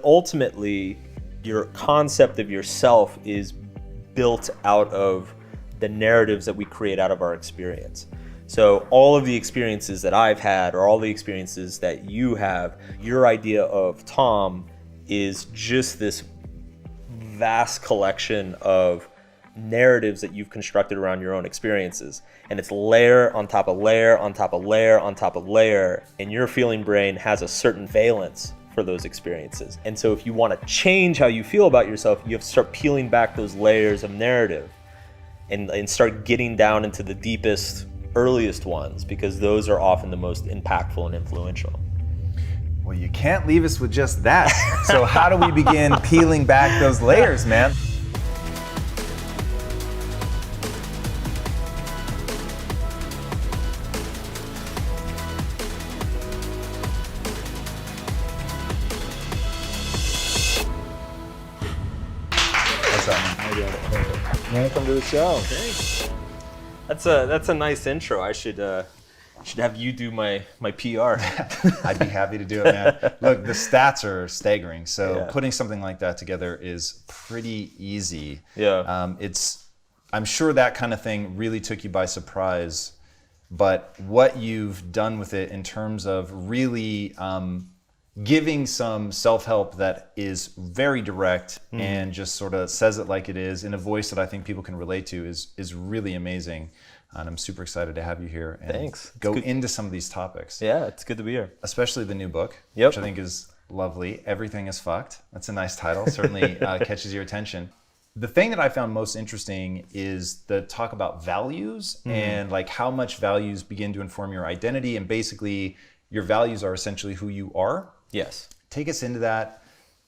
Ultimately, your concept of yourself is built out of the narratives that we create out of our experience. So all of the experiences that I've had, or all the experiences that you have, your idea of Tom is just this vast collection of narratives that you've constructed around your own experiences. And it's layer on top of layer on top of layer on top of layer. And your feeling brain has a certain valence for those experiences. And so if you want to change how you feel about yourself, you have to start peeling back those layers of narrative and start getting down into the deepest, earliest ones, because those are often the most impactful and influential. Well, you can't leave us with just that. So how do we begin peeling back those layers, man? Welcome to the show. Thanks. That's a nice intro. I should have you do my PR. I'd be happy to do it, man. Look, the stats are staggering. So putting something like that together is pretty easy. Yeah. I'm sure that kind of thing really took you by surprise, but what you've done with it in terms of really giving some self-help that is very direct and just sort of says it like it is in a voice that I think people can relate to is really amazing. And I'm super excited to have you here and Thanks. Go into some of these topics. Yeah, it's good to be here. Especially the new book, Yep. which I think is lovely. Everything is Fucked. That's a nice title. Certainly catches your attention. The thing that I found most interesting is the talk about values and like how much values begin to inform your identity, and basically your values are essentially who you are. Yes. Take us into that.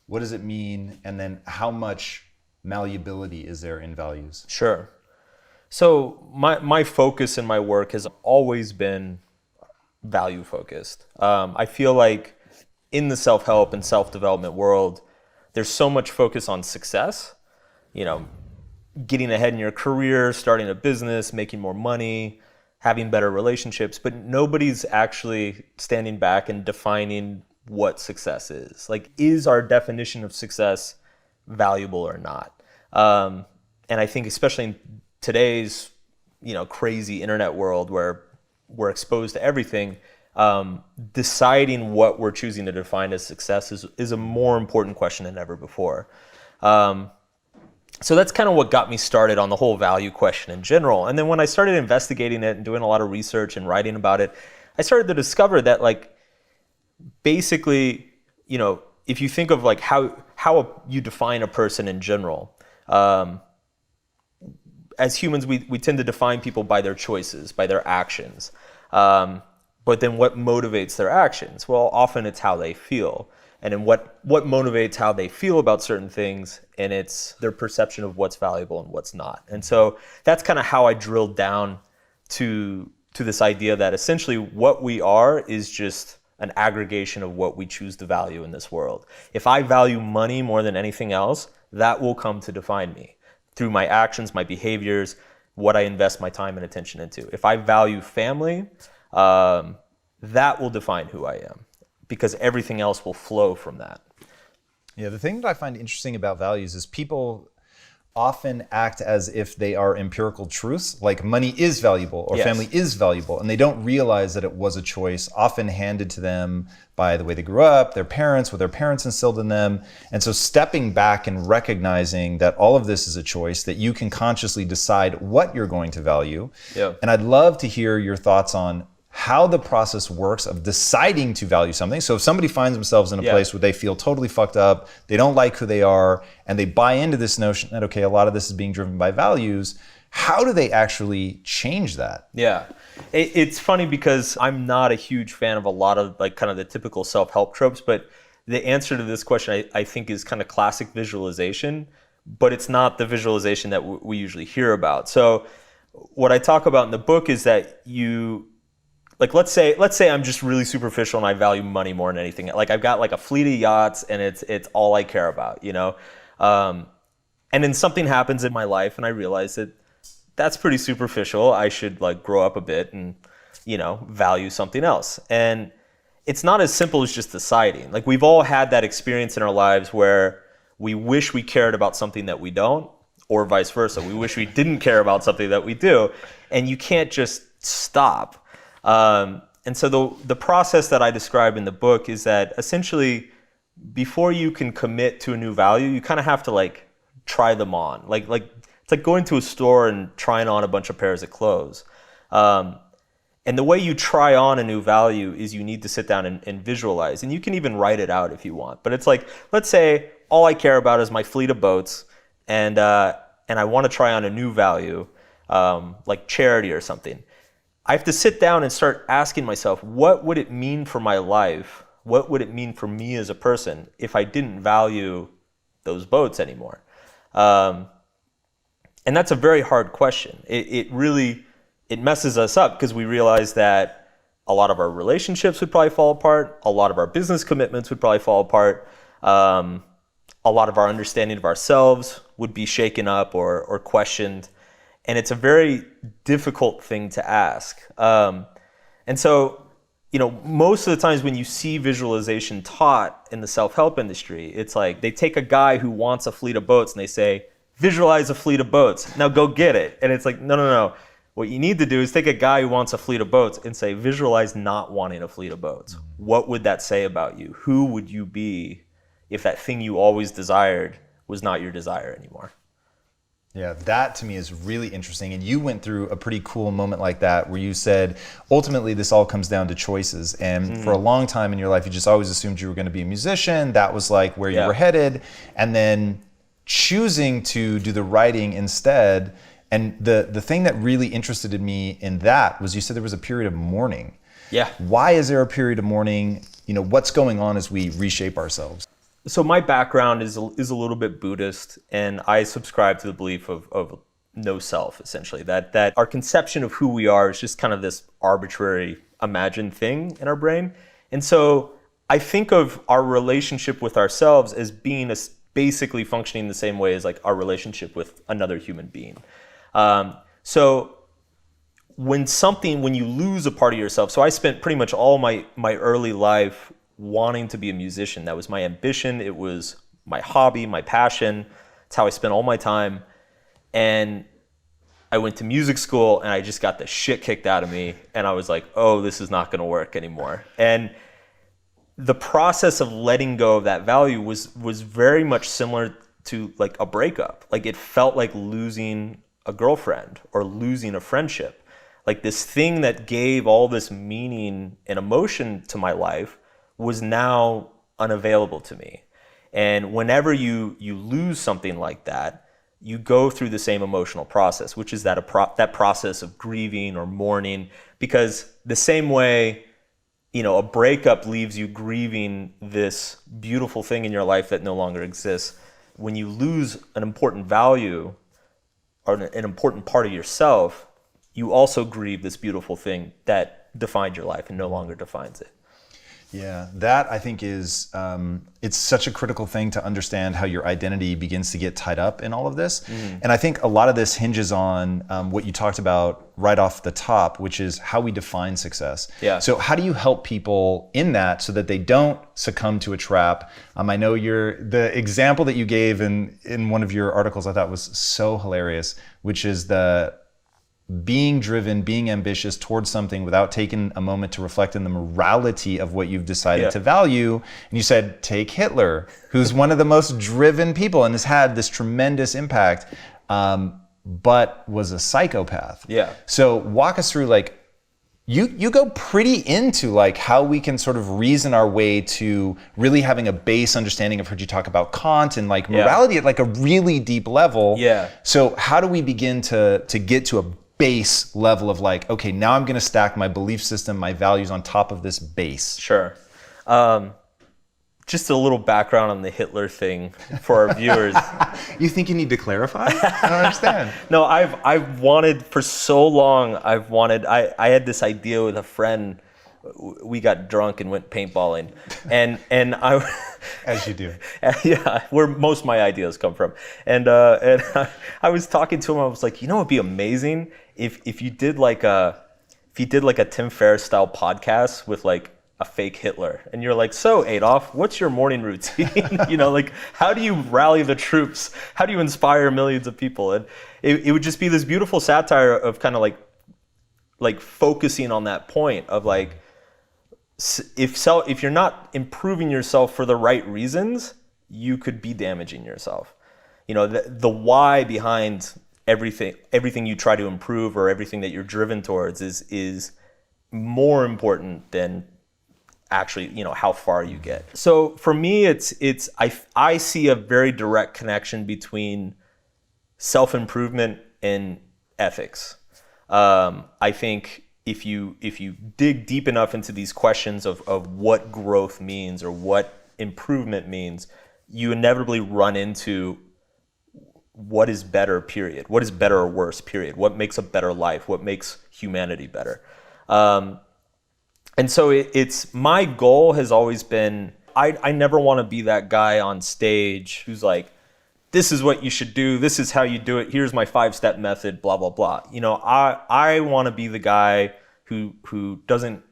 What does it mean? And then how much malleability is there in values? Sure. So my focus in my work has always been value focused. I feel like in the self-help and self-development world, there's so much focus on success, getting ahead in your career, starting a business, making more money, having better relationships, but nobody's actually standing back and defining what success is. Like, is our definition of success valuable or not? And I think especially in today's, crazy internet world where we're exposed to everything, deciding what we're choosing to define as success is a more important question than ever before. So that's kind of what got me started on the whole value question in general. And then when I started investigating it and doing a lot of research and writing about it, I started to discover that, like, basically, if you think of like how you define a person in general, as humans, we tend to define people by their choices, by their actions. But then what motivates their actions? Well, often it's how they feel. And then what motivates how they feel about certain things, and it's their perception of what's valuable and what's not. And so that's kind of how I drilled down to this idea that essentially what we are is just an aggregation of what we choose to value in this world. If I value money more than anything else, that will come to define me through my actions, my behaviors, what I invest my time and attention into. If I value family, that will define who I am, because everything else will flow from that. Yeah, the thing that I find interesting about values is people often act as if they are empirical truths, like money is valuable or family is valuable, and they don't realize that it was a choice often handed to them by the way they grew up, their parents, what their parents instilled in them. And so stepping back and recognizing that all of this is a choice, that you can consciously decide what you're going to value. Yeah. And I'd love to hear your thoughts on how the process works of deciding to value something. So if somebody finds themselves in a place where they feel totally fucked up, they don't like who they are, and they buy into this notion that, okay, a lot of this is being driven by values, how do they actually change that? Yeah. It's funny because I'm not a huge fan of a lot of like kind of the typical self-help tropes, but the answer to this question I think is kind of classic visualization, but it's not the visualization that we usually hear about. So what I talk about in the book is that like, let's say I'm just really superficial and I value money more than anything. Like, I've got like a fleet of yachts and it's all I care about, And then something happens in my life and I realize that that's pretty superficial. I should like grow up a bit and, value something else. And it's not as simple as just deciding. Like, we've all had that experience in our lives where we wish we cared about something that we don't, or vice versa. We wish we didn't care about something that we do, and you can't just stop. And so the process that I describe in the book is that essentially, before you can commit to a new value, you kind of have to like try them on. Like it's like going to a store and trying on a bunch of pairs of clothes. And the way you try on a new value is you need to sit down and visualize. And you can even write it out if you want. But it's like, let's say all I care about is my fleet of boats, and I want to try on a new value, like charity or something. I have to sit down and start asking myself, what would it mean for my life? What would it mean for me as a person if I didn't value those boats anymore? And that's a very hard question. It really messes us up, because we realize that a lot of our relationships would probably fall apart. A lot of our business commitments would probably fall apart. A lot of our understanding of ourselves would be shaken up or questioned. And it's a very difficult thing to ask. And so, most of the times when you see visualization taught in the self-help industry, it's like they take a guy who wants a fleet of boats and they say, visualize a fleet of boats. Now go get it. And it's like, no. What you need to do is take a guy who wants a fleet of boats and say, visualize not wanting a fleet of boats. What would that say about you? Who would you be if that thing you always desired was not your desire anymore? Yeah, that to me is really interesting. And you went through a pretty cool moment like that where you said, ultimately, this all comes down to choices. And for a long time in your life, you just always assumed you were going to be a musician. That was like where you were headed. And then choosing to do the writing instead. And the thing that really interested me in that was you said there was a period of mourning. Yeah. Why is there a period of mourning? What's going on as we reshape ourselves? So my background is a little bit Buddhist, and I subscribe to the belief of no self, essentially. That our conception of who we are is just kind of this arbitrary, imagined thing in our brain. And so I think of our relationship with ourselves as being basically functioning the same way as like our relationship with another human being. So when you lose a part of yourself, so I spent pretty much all my early life wanting to be a musician. That was my ambition. It was my hobby, my passion. It's how I spent all my time. And I went to music school and I just got the shit kicked out of me. And I was like, oh, this is not going to work anymore. And the process of letting go of that value was very much similar to like a breakup. Like, it felt like losing a girlfriend or losing a friendship. Like, this thing that gave all this meaning and emotion to my life was now unavailable to me. And whenever you lose something like that, you go through the same emotional process, which is that process of grieving or mourning. Because the same way, a breakup leaves you grieving this beautiful thing in your life that no longer exists. When you lose an important value or an important part of yourself, you also grieve this beautiful thing that defined your life and no longer defines it. Yeah, that I think is, it's such a critical thing to understand how your identity begins to get tied up in all of this. And I think a lot of this hinges on what you talked about right off the top, which is how we define success. Yeah. So how do you help people in that so that they don't succumb to a trap? I know the example that you gave in one of your articles I thought was so hilarious, which is the being driven, being ambitious towards something without taking a moment to reflect on the morality of what you've decided to value. And you said, take Hitler, who's one of the most driven people and has had this tremendous impact, but was a psychopath. Yeah. So walk us through, like, you go pretty into like how we can sort of reason our way to really having a base understanding. I've heard you talk about Kant and like morality at like a really deep level. Yeah. So how do we begin to get to a base level of like, okay, now I'm going to stack my belief system, my values on top of this base? Sure. Just a little background on the Hitler thing for our viewers. You think you need to clarify? I don't understand. No, I've wanted for so long. I had this idea with a friend. We got drunk and went paintballing, and I. As you do. Yeah, where most of my ideas come from. And I was talking to him. I was like, it'd be amazing if you did like a Tim Ferriss style podcast with like a fake Hitler. And you're like, so Adolf, what's your morning routine? Like, how do you rally the troops? How do you inspire millions of people? And it would just be this beautiful satire of kind of like focusing on that point of like, if you're not improving yourself for the right reasons, you could be damaging yourself. The why behind everything you try to improve or everything that you're driven towards is more important than actually, how far you get. So for me, I see a very direct connection between self-improvement and ethics. I think if you dig deep enough into these questions of what growth means or what improvement means, you inevitably run into what is better, period. What is better or worse, period. What makes a better life? What makes humanity better? And so it's my goal has always been, I never want to be that guy on stage who's like, this is what you should do. This is how you do it. Here's my 5-step method, blah, blah, blah. I want to be the guy who doesn't,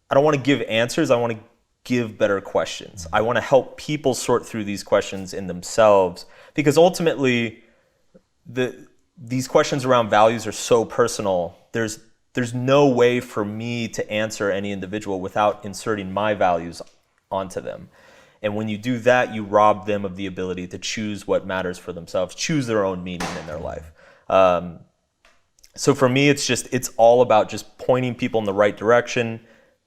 I don't want to give answers. I want to give better questions. I want to help people sort through these questions in themselves, because ultimately these questions around values are so personal. There's no way for me to answer any individual without inserting my values onto them. And when you do that, you rob them of the ability to choose what matters for themselves, choose their own meaning in their life. So for me, it's all about just pointing people in the right direction,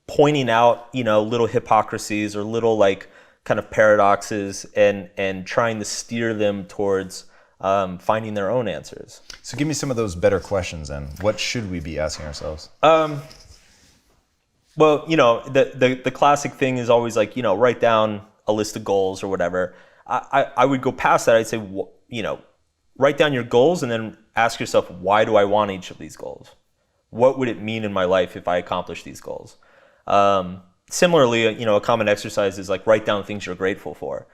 pointing out, little hypocrisies or little like kind of paradoxes, and trying to steer them towards finding their own answers. So give me some of those better questions then. What should we be asking ourselves? Well, the classic thing is always like, write down a list of goals or whatever. I would go past that. I'd say, write down your goals and then ask yourself, why do I want each of these goals? What would it mean in my life if I accomplish these goals? Similarly, a common exercise is like, write down things you're grateful for.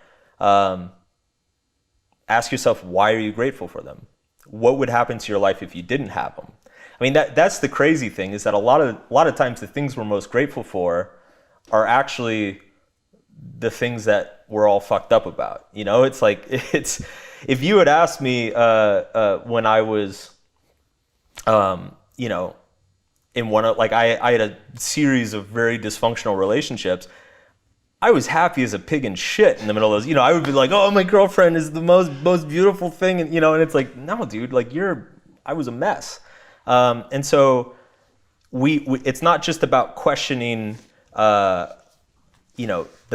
Ask yourself, why are you grateful for them? What would happen to your life if you didn't have them? I mean, that's the crazy thing, is that a lot of times the things we're most grateful for are actually the things that we're all fucked up about. It's like, if you had asked me when I was, in one of, like, I had a series of very dysfunctional relationships. I was happy as a pig in shit in the middle of those. I would be like, oh, my girlfriend is the most beautiful thing. And, and it's like, no, dude, like I was a mess. And so it's not just about questioning, the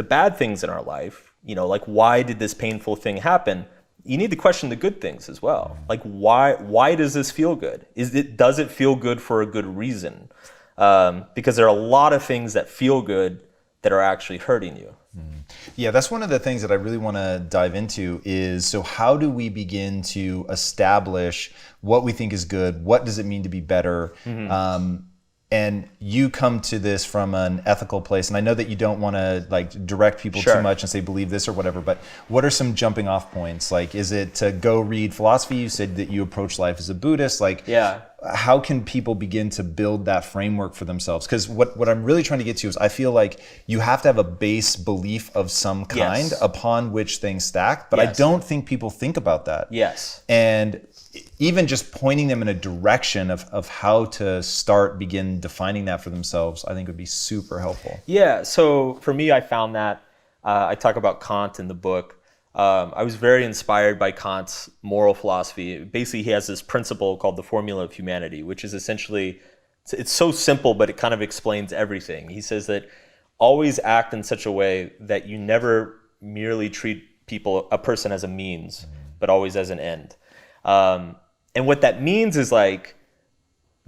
bad things in our life, like, why did this painful thing happen? You need to question the good things as well. Like, why does this feel good? Does it feel good for a good reason? Because there are a lot of things that feel good that are actually hurting you. Yeah, that's one of the things that I really want to dive into is, so how do we begin to establish what we think is good? What does it mean to be better? And you come to this from an ethical place, and I know that you don't want to like direct people too much and say believe this or whatever, but what are some jumping off points? Like, is it to go read philosophy? You said that you approach life as a Buddhist. Like, how can people begin to build that framework for themselves? Because what I'm really trying to get to is, I feel like you have to have a base belief of some kind upon which things stack, but I don't think people think about that. And even just pointing them in a direction of how to begin defining that for themselves, I think would be super helpful. Yeah, so for me, I found that, I talk about Kant in the book. I was very inspired by Kant's moral philosophy. Basically, he has this principle called the formula of humanity, which is essentially, it's so simple, but it kind of explains everything. He says that always act in such a way that you never merely treat a person as a means, but always as an end. And what that means is, like,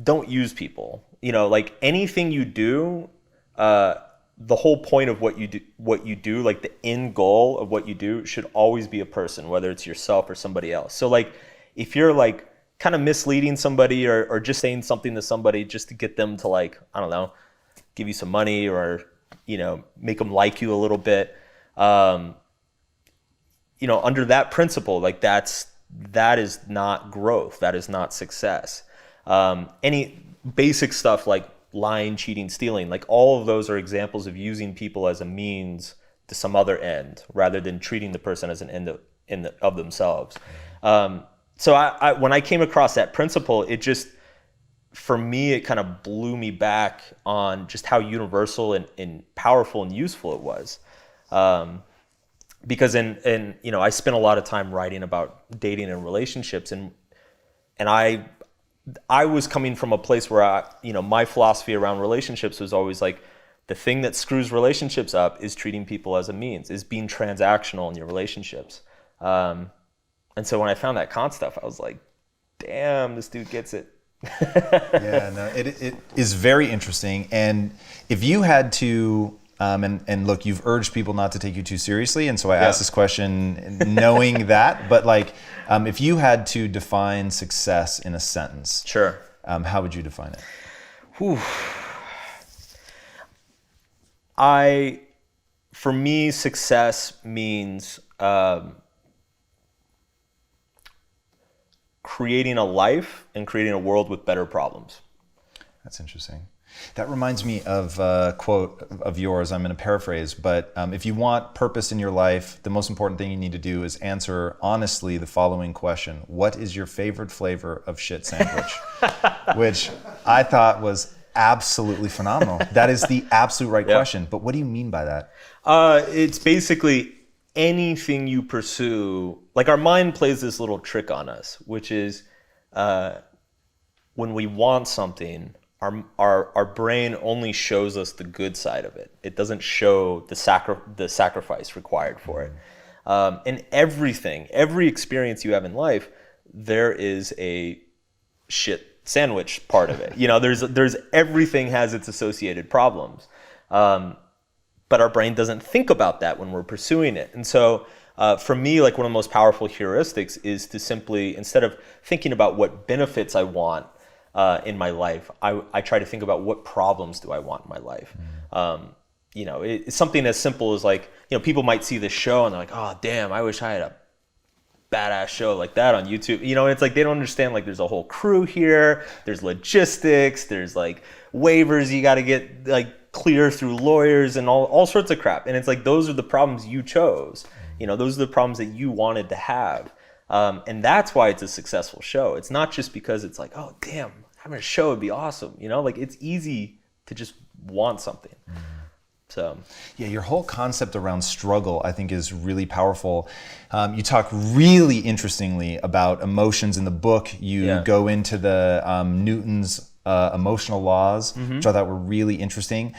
don't use people. Like, anything you do, the whole point of what you do, like the end goal of what you do, should always be a person, whether it's yourself or somebody else. So, like, if you're like kind of misleading somebody or just saying something to somebody just to get them to, like, I don't know, give you some money or, make them like you a little bit, under that principle, like, that is not growth. That is not success. Any basic stuff like lying, cheating, stealing, like all of those are examples of using people as a means to some other end rather than treating the person as an end of themselves. So I when I came across that principle, it just, for me, it kind of blew me back on just how universal and powerful and useful it was. Because I spent a lot of time writing about dating and relationships, and I was coming from a place where my philosophy around relationships was always like, the thing that screws relationships up is treating people as a means, is being transactional in your relationships. And so when I found that Kant stuff, I was like, damn, this dude gets it. Yeah, no, it is very interesting. And if you had to, and look, you've urged people not to take you too seriously, and so I asked this question knowing that, but like, if you had to define success in a sentence, sure, how would you define it? Whew. For me, success means creating a life and creating a world with better problems. That's interesting. That reminds me of a quote of yours. I'm going to paraphrase, but if you want purpose in your life, the most important thing you need to do is answer honestly the following question: what is your favorite flavor of shit sandwich? Which I thought was absolutely phenomenal. That is the absolute right question. But what do you mean by that? It's basically anything you pursue. Like, our mind plays this little trick on us, which is when we want something, our brain only shows us the good side of it. It doesn't show the sacrifice required for it. And every experience you have in life, there is a shit sandwich part of it. There's everything has its associated problems. But our brain doesn't think about that when we're pursuing it. And so for me, like, one of the most powerful heuristics is to simply, instead of thinking about what benefits I want in my life, I try to think about what problems do I want in my life. It's something as simple as, like, people might see this show and they're like, oh, damn, I wish I had a badass show like that on YouTube. It's like they don't understand, like, there's a whole crew here, there's logistics, there's like waivers you got to get like clear through lawyers and all sorts of crap. And it's like, those are the problems you chose. Those are the problems that you wanted to have. And that's why it's a successful show. It's not just because it's like, oh, damn, having a show would be awesome. Like, it's easy to just want something. So, yeah, your whole concept around struggle, I think, is really powerful. You talk really interestingly about emotions in the book. You go into the Newton's emotional laws, which I thought were really interesting.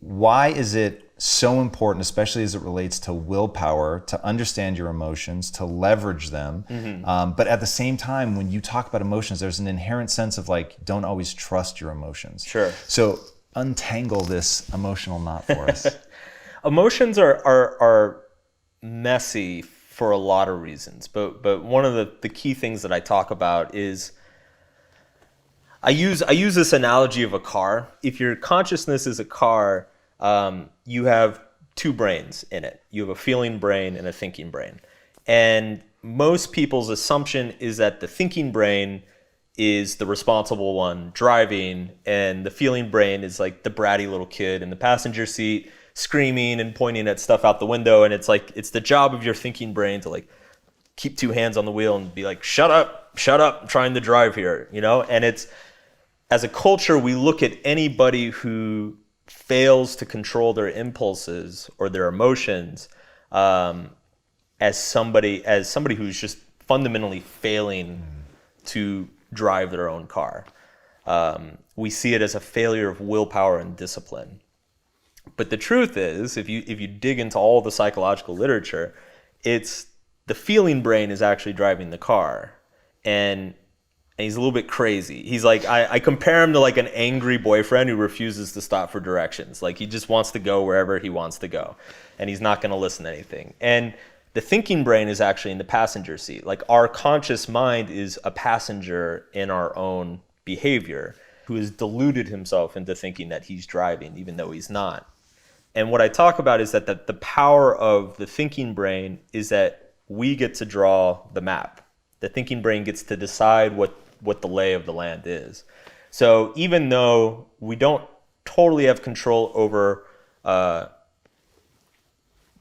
Why is it so important, especially as it relates to willpower, to understand your emotions, to leverage them? But at the same time, when you talk about emotions, there's an inherent sense of, like, don't always trust your emotions. Sure. So untangle this emotional knot for us. Emotions are messy for a lot of reasons, but one of the key things that I talk about is, I use this analogy of a car. If your consciousness is a car, you have two brains in it. You have a feeling brain and a thinking brain. And most people's assumption is that the thinking brain is the responsible one driving, and the feeling brain is like the bratty little kid in the passenger seat screaming and pointing at stuff out the window. And it's like, it's the job of your thinking brain to, like, keep two hands on the wheel and be like, shut up, I'm trying to drive here, And it's, as a culture, we look at anybody who fails to control their impulses or their emotions as somebody who's just fundamentally failing to drive their own car. We see it as a failure of willpower and discipline. But the truth is, if you dig into all the psychological literature, it's the feeling brain is actually driving the car, and he's a little bit crazy. He's like, I compare him to, like, an angry boyfriend who refuses to stop for directions. Like, he just wants to go wherever he wants to go, and he's not going to listen to anything. And the thinking brain is actually in the passenger seat. Like, our conscious mind is a passenger in our own behavior who has deluded himself into thinking that he's driving, even though he's not. And what I talk about is that the power of the thinking brain is that we get to draw the map. The thinking brain gets to decide what the lay of the land is. So even though we don't totally have control over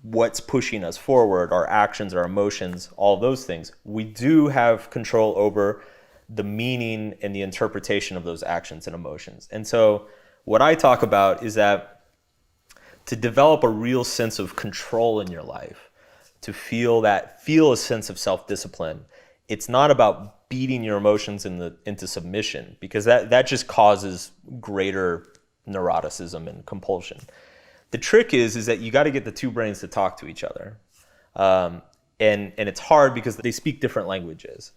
what's pushing us forward, our actions, our emotions, all of those things, we do have control over the meaning and the interpretation of those actions and emotions. And so what I talk about is that to develop a real sense of control in your life, to feel a sense of self-discipline, it's not about beating your emotions into submission, because that just causes greater neuroticism and compulsion. The trick is that you got to get the two brains to talk to each other, and it's hard because they speak different languages.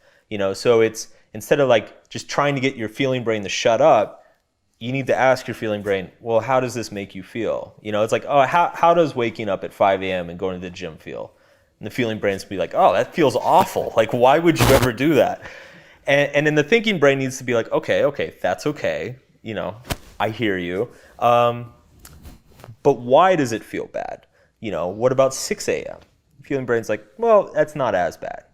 So it's, instead of like just trying to get your feeling brain to shut up, you need to ask your feeling brain, well, how does this make you feel? It's like, oh, how does waking up at 5 a.m. and going to the gym feel? And the feeling brain's be like, oh, that feels awful. Like, why would you ever do that? And then the thinking brain needs to be like, okay, that's okay. I hear you. But why does it feel bad? What about 6 a.m.? Feeling brain's like, well, that's not as bad,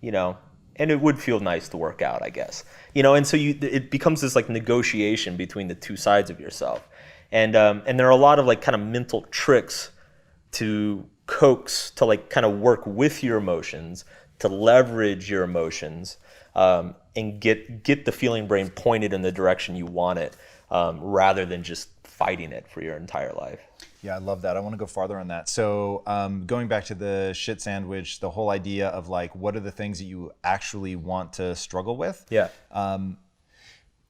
and it would feel nice to work out, I guess. And so it becomes this like negotiation between the two sides of yourself. And there are a lot of like kind of mental tricks to coax, to like kind of work with your emotions, to leverage your emotions, and get the feeling brain pointed in the direction you want it, rather than just fighting it for your entire life. Yeah, I love that. I want to go farther on that. So going back to the shit sandwich, the whole idea of like, what are the things that you actually want to struggle with? Yeah.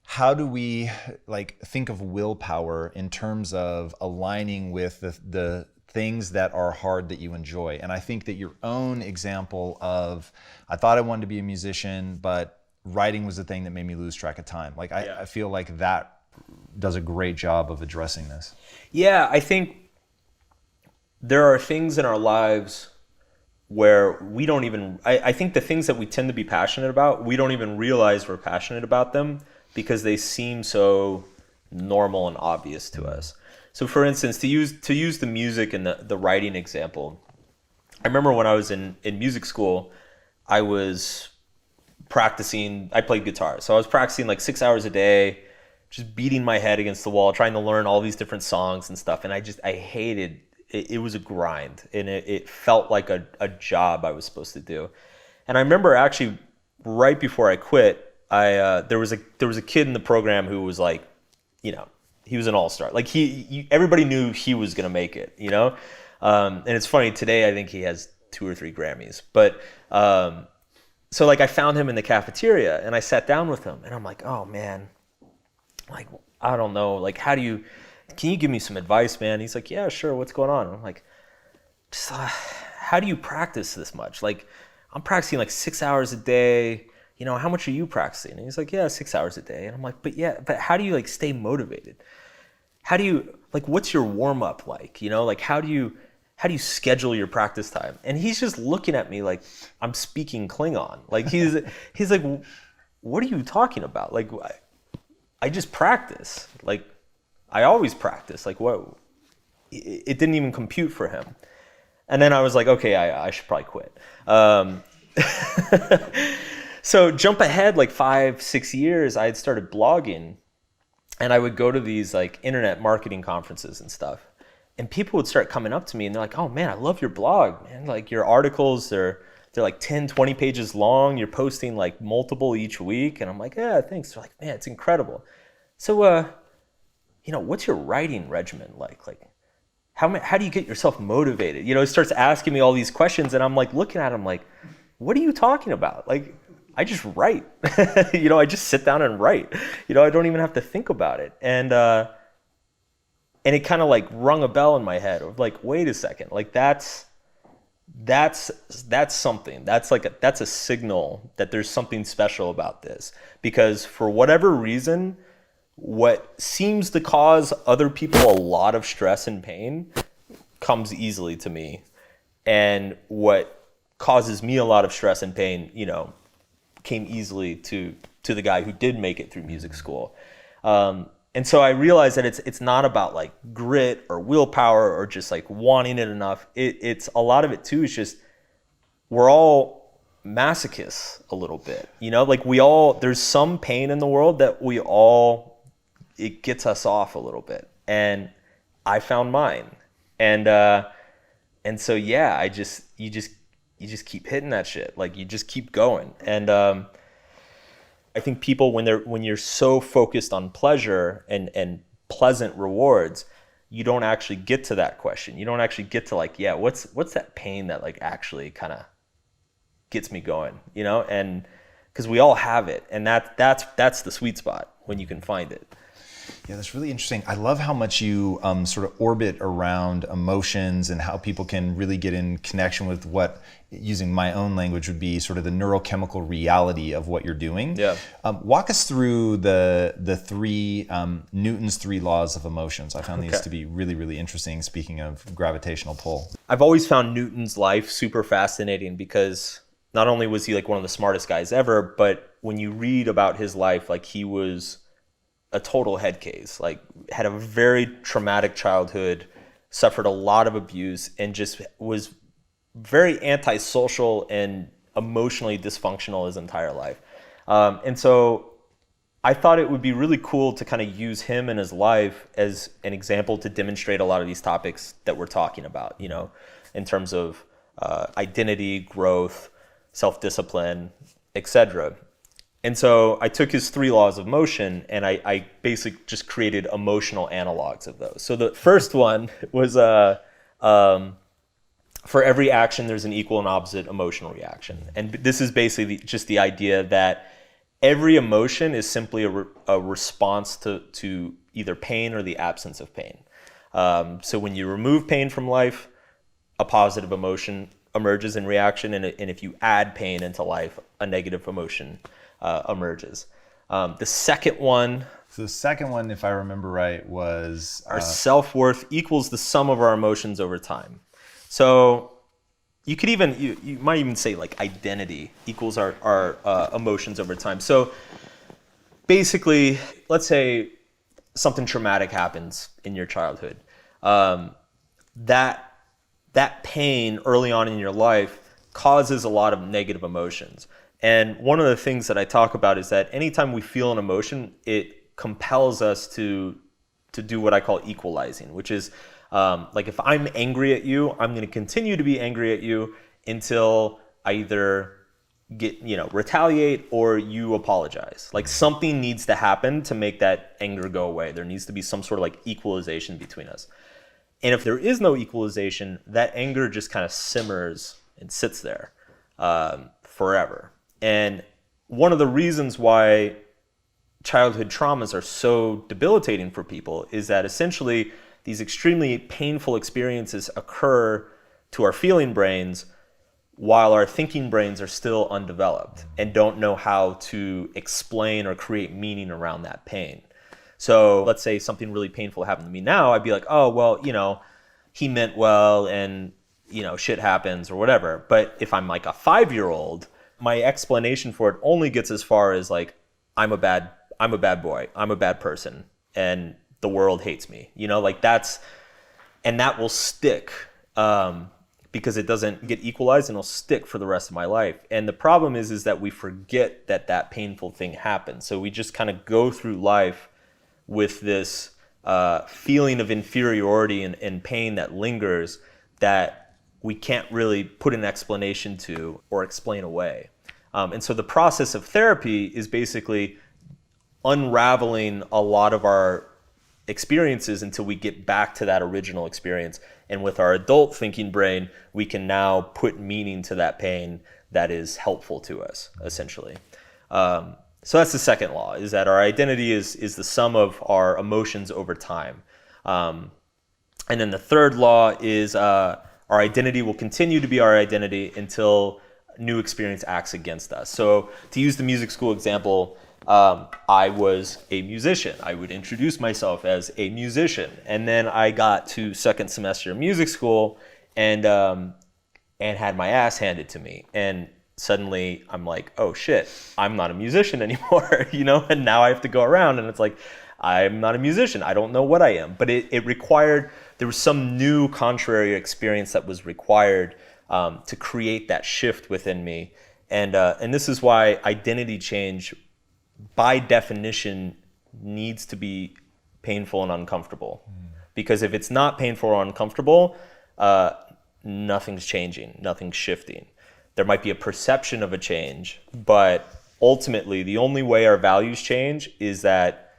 How do we like think of willpower in terms of aligning with the things that are hard that you enjoy? And I think that your own example of, I thought I wanted to be a musician, but writing was the thing that made me lose track of time. Like I feel like that does a great job of addressing this. Yeah, I think there are things in our lives where we don't even, I think the things that we tend to be passionate about, we don't even realize we're passionate about them because they seem so normal and obvious to us. So for instance, to use the music and the writing example, I remember when I was in music school, I was practicing, I played guitar. So I was practicing like 6 hours a day, just beating my head against the wall, trying to learn all these different songs and stuff. And I hated it. It was a grind, and it felt like a job I was supposed to do. And I remember actually right before I quit, there was a kid in the program who was like, he was an all-star. Like everybody knew he was gonna make it, And it's funny, today I think he has 2 or 3 Grammys. But so like I found him in the cafeteria and I sat down with him and I'm like, oh man, like, I don't know, like, can you give me some advice, man? He's like, yeah, sure, what's going on? And I'm like, how do you practice this much? Like, I'm practicing like 6 hours a day, how much are you practicing? And he's like, yeah, 6 hours a day. And I'm like, but how do you like stay motivated? How do you, like, what's your warm up like? Like, how do you schedule your practice time? And he's just looking at me like I'm speaking Klingon. Like he's like, what are you talking about? Like, I just practice. Like, I always practice. Like, what? It didn't even compute for him. And then I was like, okay, I should probably quit. So jump ahead like 5-6 years, I had started blogging, and I would go to these like internet marketing conferences and stuff. And people would start coming up to me and they're like, oh man, I love your blog, man. Like, your articles, they're like 10, 20 pages long. You're posting like multiple each week. And I'm like, yeah, thanks. They're like, man, it's incredible. So, what's your writing regimen like? Like, how do you get yourself motivated? He starts asking me all these questions, and I'm like looking at him like, what are you talking about? Like, I just write. I just sit down and write. I don't even have to think about it. And it kind of like rung a bell in my head of like, wait a second, like that's something. That's a signal that there's something special about this. Because for whatever reason, what seems to cause other people a lot of stress and pain comes easily to me. And what causes me a lot of stress and pain, came easily to the guy who did make it through music school. And so I realized that it's not about like grit or willpower or just like wanting it enough. It's a lot of it too is just, we're all masochists a little bit, like there's some pain in the world that we all it gets us off a little bit. And I found mine. And so yeah, you just keep hitting that shit. Like you just keep going. And I think people when you're so focused on pleasure and pleasant rewards, you don't actually get to that question. You don't actually get to like, yeah, what's that pain that like actually kind of gets me going, you know? And because we all have it, and that's the sweet spot when you can find it. Yeah, that's really interesting. I love how much you sort of orbit around emotions and how people can really get in connection with what, using my own language, would be sort of the neurochemical reality of what you're doing. Yeah. Walk us through the three Newton's three laws of emotions. I found these to be really, really interesting, speaking of gravitational pull. I've always found Newton's life super fascinating because not only was he like one of the smartest guys ever, but when you read about his life, like he was a total head case, like had a very traumatic childhood, suffered a lot of abuse, and just was very antisocial and emotionally dysfunctional his entire life. And so I thought it would be really cool to kind of use him and his life as an example to demonstrate a lot of these topics that we're talking about, you know, in terms of identity, growth, self-discipline, etc. And so I took his three laws of motion and I basically just created emotional analogs of those. So the first one was for every action, there's an equal and opposite emotional reaction. And this is basically just the idea that every emotion is simply a response to either pain or the absence of pain. So when you remove pain from life, a positive emotion emerges in reaction. And if you add pain into life, a negative emotion emerges. The second one, So the second one, if I remember right, was our self-worth equals the sum of our emotions over time. So you could even, you might even say like identity equals our emotions over time. So basically, let's say something traumatic happens in your childhood. That pain early on in your life causes a lot of negative emotions. And one of the things that I talk about is that anytime we feel an emotion, it compels us to do what I call equalizing, which is like if I'm angry at you, I'm going to continue to be angry at you until I either retaliate or you apologize. Like something needs to happen to make that anger go away. There needs to be some sort of like equalization between us. And if there is no equalization, that anger just kind of simmers and sits there forever. And one of the reasons why childhood traumas are so debilitating for people is that essentially these extremely painful experiences occur to our feeling brains while our thinking brains are still undeveloped and don't know how to explain or create meaning around that pain. So let's say something really painful happened to me now, I'd be like, oh, well, he meant well and, shit happens or whatever. But if I'm like a 5-year-old, my explanation for it only gets as far as like, I'm a bad boy, I'm a bad person, and the world hates me, and that will stick because it doesn't get equalized and it'll stick for the rest of my life. And the problem is that we forget that painful thing happened. So we just kind of go through life with this feeling of inferiority and pain that lingers that we can't really put an explanation to or explain away. And so the process of therapy is basically unraveling a lot of our experiences until we get back to that original experience. And with our adult thinking brain, we can now put meaning to that pain that is helpful to us, essentially. So that's the second law, is that our identity is the sum of our emotions over time. And then the third law is our identity will continue to be our identity until new experience acts against us. So to use the music school example, I was a musician. I would introduce myself as a musician. And then I got to second semester of music school and had my ass handed to me. And suddenly I'm like, oh shit, I'm not a musician anymore, and now I have to go around and it's like, I'm not a musician. I don't know what I am. But it required, there was some new contrary experience that was required to create that shift within me. And this is why identity change, by definition, needs to be painful and uncomfortable. Because if it's not painful or uncomfortable, nothing's changing, nothing's shifting. There might be a perception of a change, but ultimately the only way our values change is that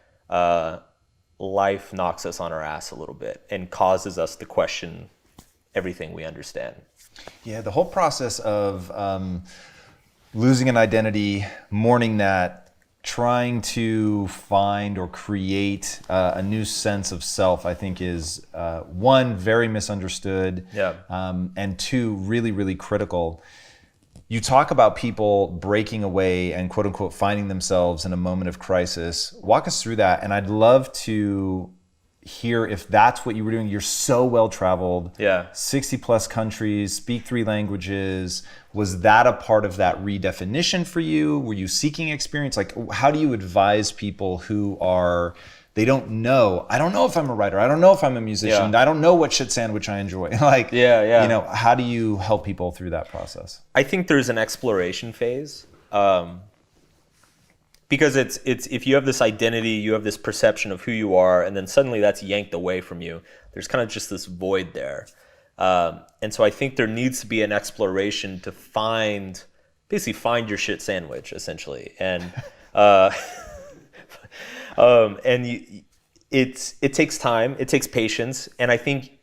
life knocks us on our ass a little bit and causes us to question everything we understand. Yeah, the whole process of losing an identity, mourning that, trying to find or create a new sense of self, I think is one, very misunderstood, and two, really, really critical. You talk about people breaking away and quote unquote finding themselves in a moment of crisis. Walk us through that, and I'd love to hear if that's what you were doing. You're so well traveled, 60 plus countries, speak 3 languages. Was that a part of that redefinition for you? Were you seeking experience? Like, how do you advise people who are, they don't know, I don't know if I'm a writer, I don't know if I'm a musician, I don't know what shit sandwich I enjoy. Like, you know, how do you help people through that process? I think there's an exploration phase. Because it's if you have this identity, you have this perception of who you are, and then suddenly that's yanked away from you. There's kind of just this void there. And so I think there needs to be an exploration to basically find your shit sandwich, essentially. And it takes time, it takes patience, and I think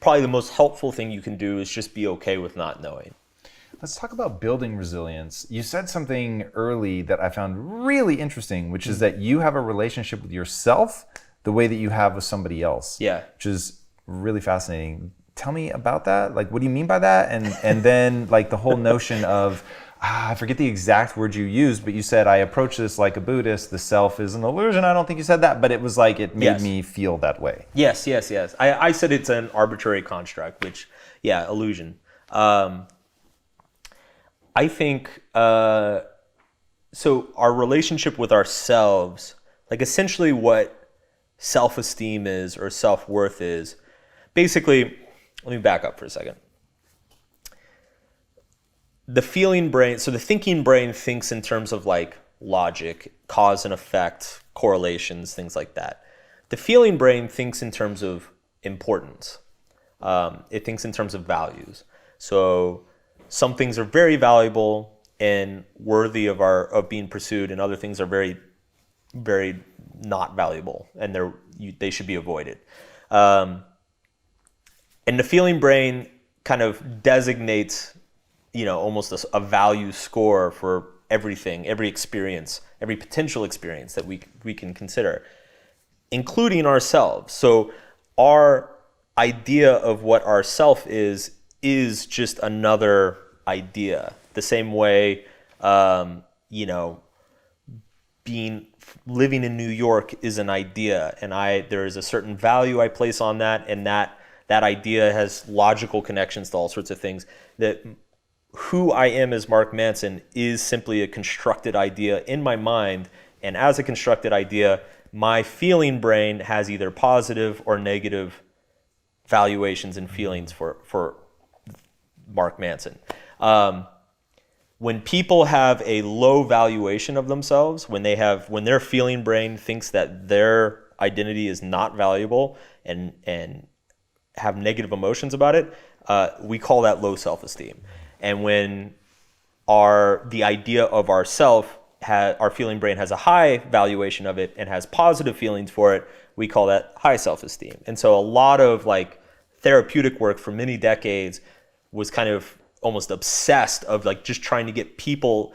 probably the most helpful thing you can do is just be okay with not knowing. Let's talk about building resilience. You said something early that I found really interesting, which is that you have a relationship with yourself the way that you have with somebody else. Which is really fascinating. Tell me about that. Like, what do you mean by that? And then like the whole notion of, I forget the exact word you used, but you said, I approach this like a Buddhist. The self is an illusion. I don't think you said that, but it was like, it made me feel that way. Yes. I said it's an arbitrary construct, which, illusion. I think, so our relationship with ourselves, like essentially what self-esteem is or self-worth is, basically, let me back up for a second. The feeling brain, so the thinking brain thinks in terms of like logic, cause and effect, correlations, things like that. The feeling brain thinks in terms of importance. It thinks in terms of values. So some things are very valuable and worthy of being pursued, and other things are very, very not valuable, and they should be avoided. And the feeling brain kind of designates, almost a value score for everything, every experience, every potential experience that we can consider, including ourselves. So our idea of what our self is just another idea. The same way, living in New York is an idea, and there is a certain value I place on that, and that idea has logical connections to all sorts of things. That who I am as Mark Manson is simply a constructed idea in my mind, and as a constructed idea, my feeling brain has either positive or negative valuations and feelings for Mark Manson. When people have a low valuation of themselves, when their feeling brain thinks that their identity is not valuable and have negative emotions about it, we call that low self-esteem. And when the idea of ourself, our feeling brain has a high valuation of it and has positive feelings for it, we call that high self-esteem. And so a lot of like therapeutic work for many decades was kind of almost obsessed of like just trying to get people's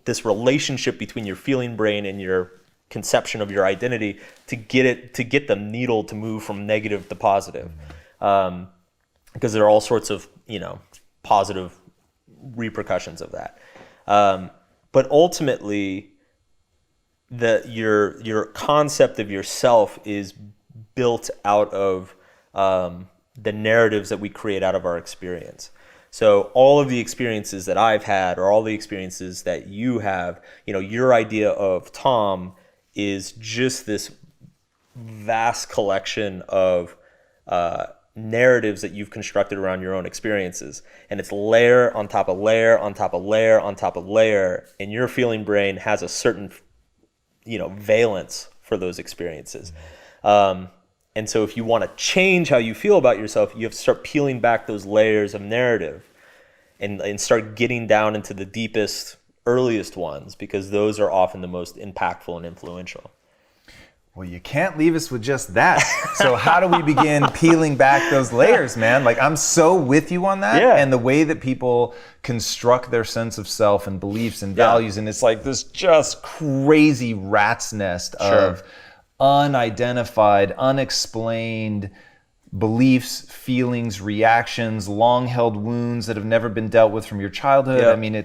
this relationship between your feeling brain and your conception of your identity to get the needle to move from negative to positive, because there are all sorts of positive repercussions of that. But ultimately, your concept of yourself is built out of the narratives that we create out of our experience. So all of the experiences that I've had, or all the experiences that you have, your idea of Tom is just this vast collection of narratives that you've constructed around your own experiences. And it's layer on top of layer on top of layer on top of layer. And your feeling brain has a certain, valence for those experiences. And so if you want to change how you feel about yourself, you have to start peeling back those layers of narrative and start getting down into the deepest, earliest ones, because those are often the most impactful and influential. Well, you can't leave us with just that. So how do we begin peeling back those layers, man? Like, I'm so with you on that. Yeah. And the way that people construct their sense of self and beliefs and values, and it's like this just crazy rat's nest of unidentified, unexplained beliefs, feelings, reactions, long-held wounds that have never been dealt with from your childhood. Yeah. I mean,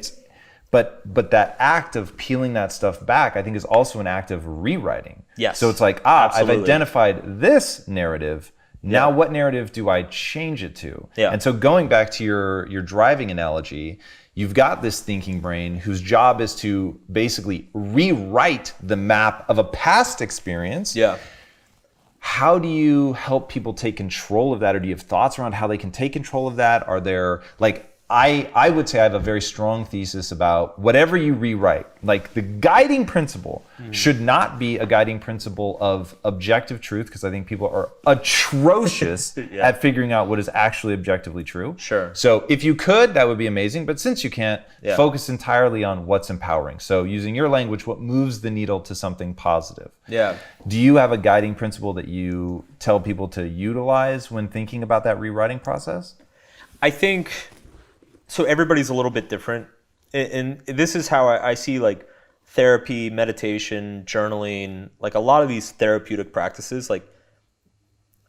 but that act of peeling that stuff back, I think, is also an act of rewriting. Yes. So it's like, Absolutely. I've identified this narrative. Now what narrative do I change it to? Yeah. And so going back to your driving analogy, you've got this thinking brain whose job is to basically rewrite the map of a past experience. Yeah. How do you help people take control of that? Or do you have thoughts around how they can take control of that? Are there, like, I would say I have a very strong thesis about whatever you rewrite, like the guiding principle should not be a guiding principle of objective truth, because I think people are atrocious at figuring out what is actually objectively true. Sure. So if you could, that would be amazing. But since you can't, focus entirely on what's empowering. So using your language, what moves the needle to something positive. Yeah. Do you have a guiding principle that you tell people to utilize when thinking about that rewriting process? I think... So everybody's a little bit different. And this is how I see like therapy, meditation, journaling, like a lot of these therapeutic practices, like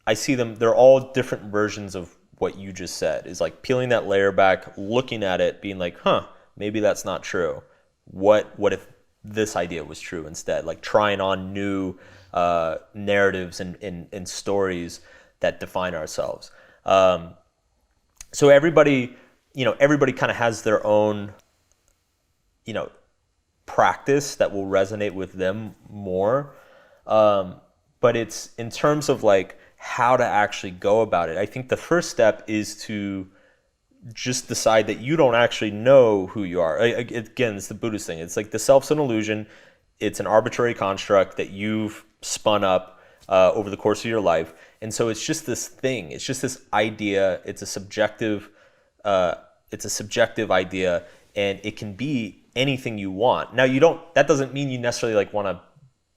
I see them, they're all different versions of what you just said. Is like peeling that layer back, looking at it, being like, maybe that's not true. What if this idea was true instead? Like trying on new narratives and stories that define ourselves. So everybody kind of has their own, practice that will resonate with them more. But it's in terms of like how to actually go about it. I think the first step is to just decide that you don't actually know who you are. Again, it's the Buddhist thing. It's like the self's an illusion. It's an arbitrary construct that you've spun up over the course of your life. And so it's just this thing. It's just this idea. It's a subjective idea, and it can be anything you want. Now that doesn't mean you necessarily like want to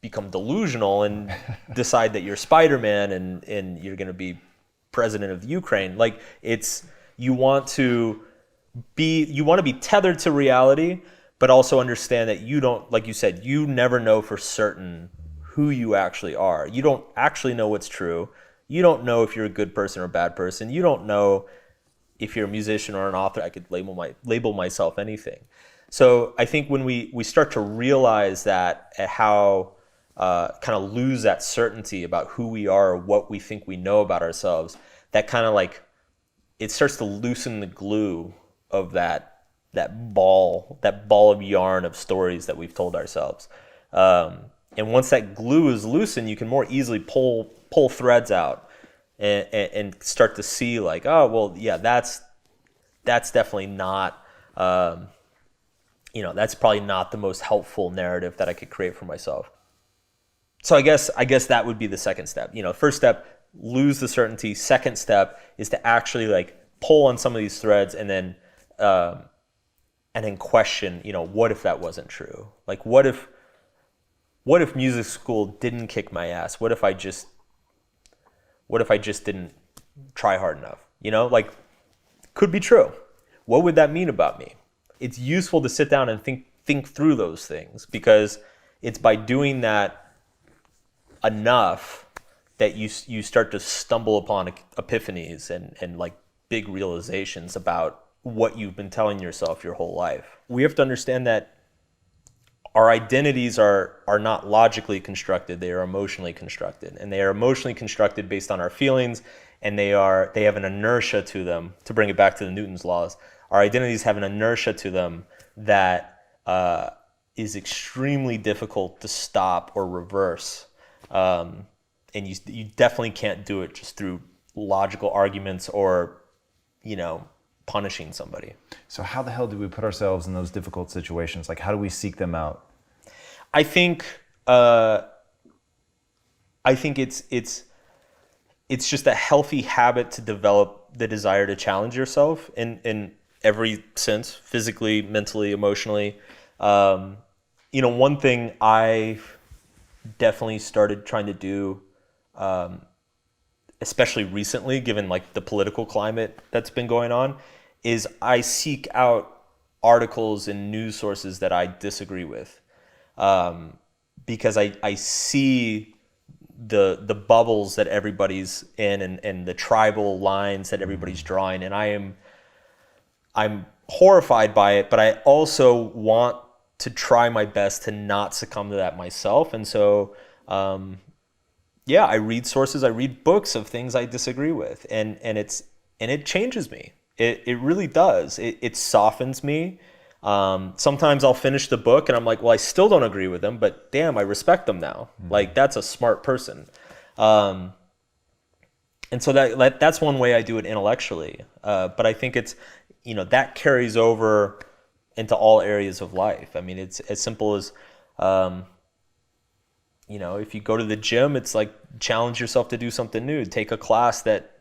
become delusional and decide that you're Spider-Man and you're going to be president of Ukraine. Like you want to be tethered to reality, but also understand that you don't, like you said, you never know for certain who you actually are. You don't actually know what's true. You don't know if you're a good person or a bad person. You don't know if you're a musician or an author. I could label myself anything. So I think when we start to realize that, how kind of lose that certainty about who we are or what we think we know about ourselves, that kind of like, it starts to loosen the glue of that ball of yarn of stories that we've told ourselves. And once that glue is loosened, you can more easily pull threads out and start to see like, oh, well, yeah, that's definitely not, that's probably not the most helpful narrative that I could create for myself. So I guess that would be the second step. First step, lose the certainty. Second step is to actually like pull on some of these threads and then question, what if that wasn't true? Like, what if music school didn't kick my ass? What if I just didn't try hard enough? Like, could be true. What would that mean about me? It's useful to sit down and think through those things, because it's by doing that enough that you start to stumble upon epiphanies and like big realizations about what you've been telling yourself your whole life. We have to understand that our identities are not logically constructed, they are emotionally constructed. And they are emotionally constructed based on our feelings, and they have an inertia to them. To bring it back to the Newton's laws, our identities have an inertia to them that is extremely difficult to stop or reverse. And you definitely can't do it just through logical arguments or, punishing somebody. So how the hell do we put ourselves in those difficult situations? Like, how do we seek them out? I think I think it's just a healthy habit to develop the desire to challenge yourself in every sense, physically, mentally, emotionally. One thing I definitely started trying to do, especially recently, given like the political climate that's been going on, is I seek out articles and news sources that I disagree with, because I see the bubbles that everybody's in and the tribal lines that everybody's drawing, and I'm horrified by it, but I also want to try my best to not succumb to that myself. And so I read sources, I read books of things I disagree with, and it changes me. It really does. It softens me. Sometimes I'll finish the book and I'm like, well, I still don't agree with them, but damn, I respect them now. Like, that's a smart person. And so that's one way I do it intellectually. But I think it's, that carries over into all areas of life. I mean, it's as simple as, if you go to the gym, it's like challenge yourself to do something new. Take a class that,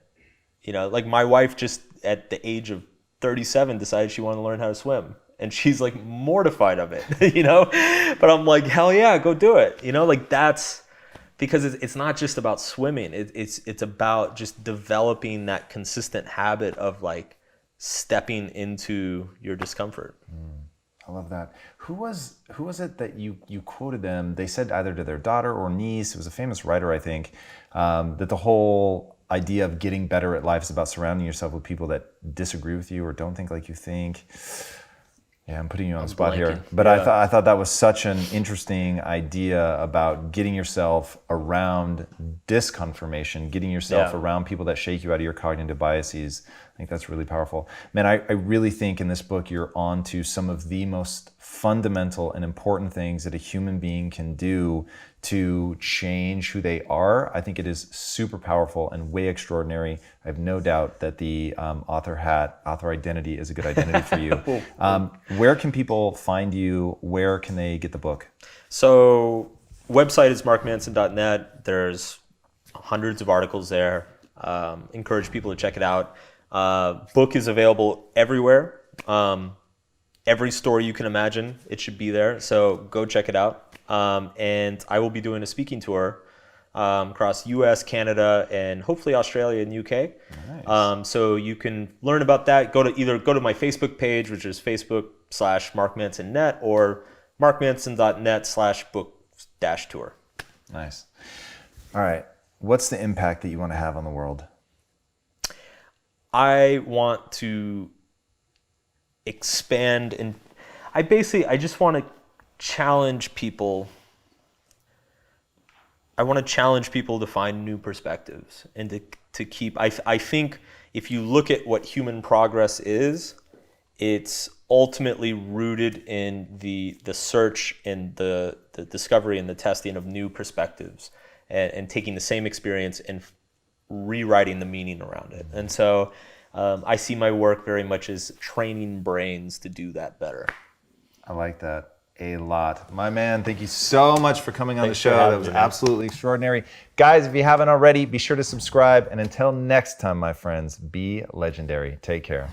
like my wife just at the age of 37 decided she wanted to learn how to swim. And she's like mortified of it, but I'm like, hell yeah, go do it. Like that's because it's not just about swimming. It's about just developing that consistent habit of like stepping into your discomfort. I love that. Who was it that you quoted them? They said either to their daughter or niece. It was a famous writer, I think, that the whole idea of getting better at life is about surrounding yourself with people that disagree with you or don't think like you think. Yeah, I'm putting you on the spot here. But yeah. I thought that was such an interesting idea about getting yourself around disconfirmation, getting yourself around people that shake you out of your cognitive biases. I think that's really powerful. Man, I really think in this book you're on to some of the most fundamental and important things that a human being can do to change who they are. I think it is super powerful and way extraordinary. I have no doubt that the author identity is a good identity for you. Where can people find you? Where can they get the book? So website is markmanson.net. There's hundreds of articles there. Encourage people to check it out. Book is available everywhere. Every store you can imagine, it should be there. So go check it out. And I will be doing a speaking tour across US, Canada, and hopefully Australia and UK. Nice. So you can learn about that. Go to my Facebook page, which is Facebook.com/MarkMansonNet or markmanson.net/book-tour. Nice. All right. What's the impact that you want to have on the world? I want to expand, and I just want to challenge people. I want to challenge people to find new perspectives and to keep. I think if you look at what human progress is, it's ultimately rooted in the search and the discovery and the testing of new perspectives, and taking the same experience and rewriting the meaning around it. And so I see my work very much as training brains to do that better. I like that a lot. My man, thank you so much for coming on the show. That was absolutely extraordinary. Guys, if you haven't already, be sure to subscribe. And until next time, my friends, be legendary. Take care.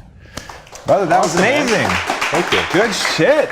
Brother, that was amazing. Thank you. Good shit.